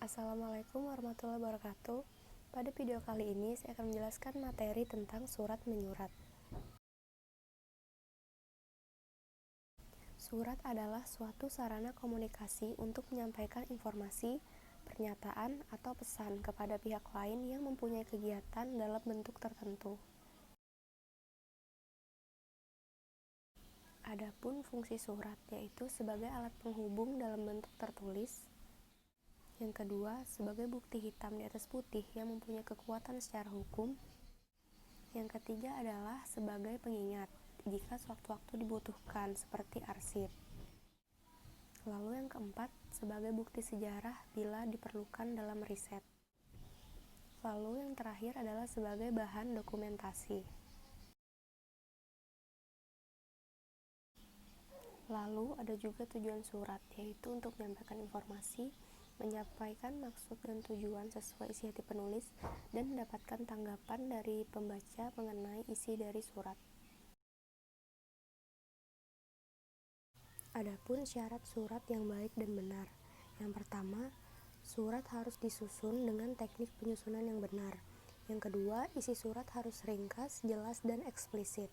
Assalamualaikum warahmatullahi wabarakatuh. Pada video kali ini saya akan menjelaskan materi tentang surat menyurat. Surat adalah suatu sarana komunikasi untuk menyampaikan informasi, pernyataan, atau pesan kepada pihak lain yang mempunyai kegiatan dalam bentuk tertentu. Adapun fungsi surat yaitu sebagai alat penghubung dalam bentuk tertulis. Yang kedua, sebagai bukti hitam di atas putih yang mempunyai kekuatan secara hukum. Yang ketiga adalah sebagai pengingat jika sewaktu-waktu dibutuhkan seperti arsip. Lalu yang keempat, sebagai bukti sejarah bila diperlukan dalam riset. Lalu yang terakhir adalah sebagai bahan dokumentasi. Lalu ada juga tujuan surat, yaitu untuk menyampaikan informasi, menyampaikan maksud dan tujuan sesuai isi hati penulis, dan mendapatkan tanggapan dari pembaca mengenai isi dari surat. Adapun syarat surat yang baik dan benar. Yang pertama, surat harus disusun dengan teknik penyusunan yang benar. Yang kedua, isi surat harus ringkas, jelas, dan eksplisit.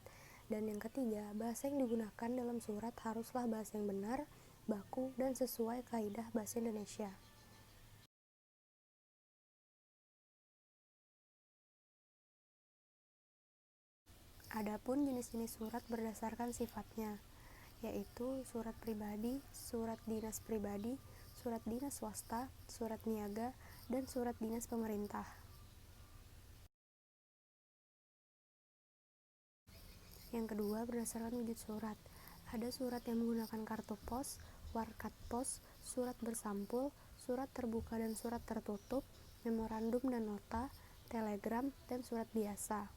Dan yang ketiga, bahasa yang digunakan dalam surat haruslah bahasa yang benar, baku, dan sesuai kaidah bahasa Indonesia. Adapun jenis-jenis surat berdasarkan sifatnya, yaitu surat pribadi, surat dinas pribadi, surat dinas swasta, surat niaga, dan surat dinas pemerintah. Yang kedua, berdasarkan wujud surat. Ada surat yang menggunakan kartu pos, warkat pos, surat bersampul, surat terbuka dan surat tertutup, memorandum dan nota, telegram, dan surat biasa.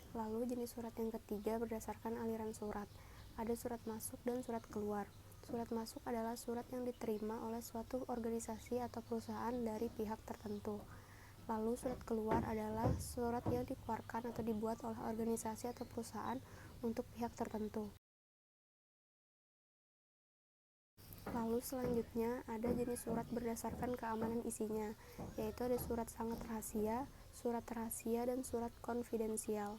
Lalu jenis surat yang ketiga berdasarkan aliran surat. Ada surat masuk dan surat keluar. Surat masuk adalah surat yang diterima oleh suatu organisasi atau perusahaan dari pihak tertentu. Lalu surat keluar adalah surat yang dikeluarkan atau dibuat oleh organisasi atau perusahaan untuk pihak tertentu. Lalu selanjutnya ada jenis surat berdasarkan keamanan isinya, yaitu ada surat sangat rahasia, dan surat konfidensial.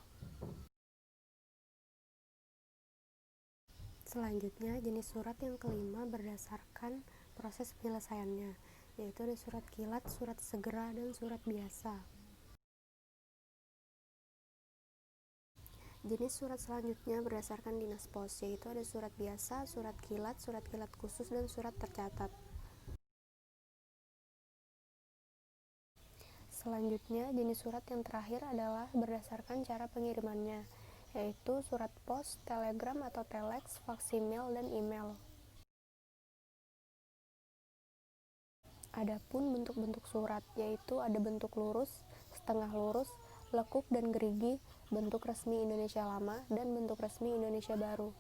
Selanjutnya jenis surat yang kelima berdasarkan proses penyelesaiannya, yaitu ada surat kilat, surat segera, dan surat biasa. Jenis surat selanjutnya berdasarkan dinas pos, yaitu ada surat biasa, surat kilat khusus, dan surat tercatat. Selanjutnya, jenis surat yang terakhir adalah berdasarkan cara pengirimannya, yaitu surat pos, telegram atau telex, faksimil, dan email. Adapun bentuk-bentuk surat, yaitu ada bentuk lurus, setengah lurus, lekuk dan gerigi, bentuk resmi Indonesia Lama, dan bentuk resmi Indonesia Baru.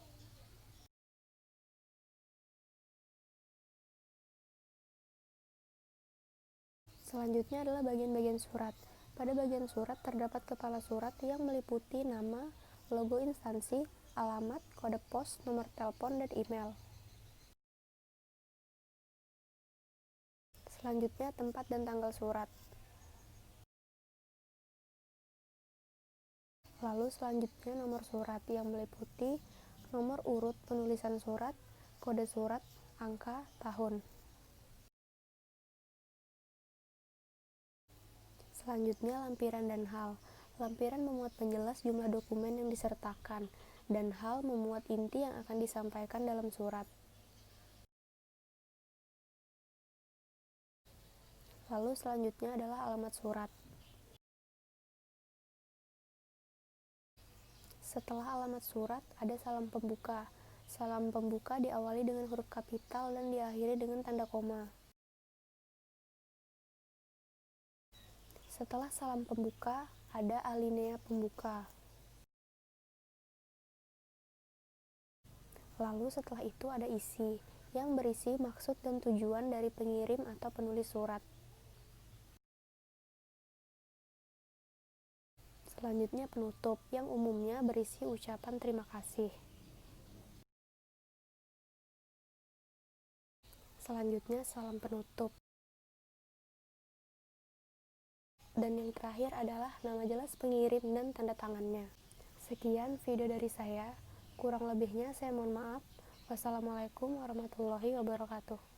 Selanjutnya adalah bagian-bagian surat. Pada bagian surat terdapat kepala surat yang meliputi nama, logo instansi, alamat, kode pos, nomor telepon, dan email. Selanjutnya tempat dan tanggal surat. Lalu selanjutnya nomor surat yang meliputi nomor urut penulisan surat, kode surat, angka, tahun. Selanjutnya lampiran dan hal. Lampiran memuat penjelas jumlah dokumen yang disertakan, dan hal memuat inti yang akan disampaikan dalam surat. Lalu selanjutnya adalah alamat surat. Setelah alamat surat, ada salam pembuka. Salam pembuka diawali dengan huruf kapital dan diakhiri dengan tanda koma. Setelah salam pembuka, ada alinea pembuka. Lalu setelah itu ada isi, yang berisi maksud dan tujuan dari pengirim atau penulis surat. Selanjutnya penutup, yang umumnya berisi ucapan terima kasih. selanjutnya salam penutup. Dan yang terakhir adalah nama jelas pengirim dan tanda tangannya. Sekian video dari saya. Kurang lebihnya saya mohon maaf. Wassalamualaikum warahmatullahi wabarakatuh.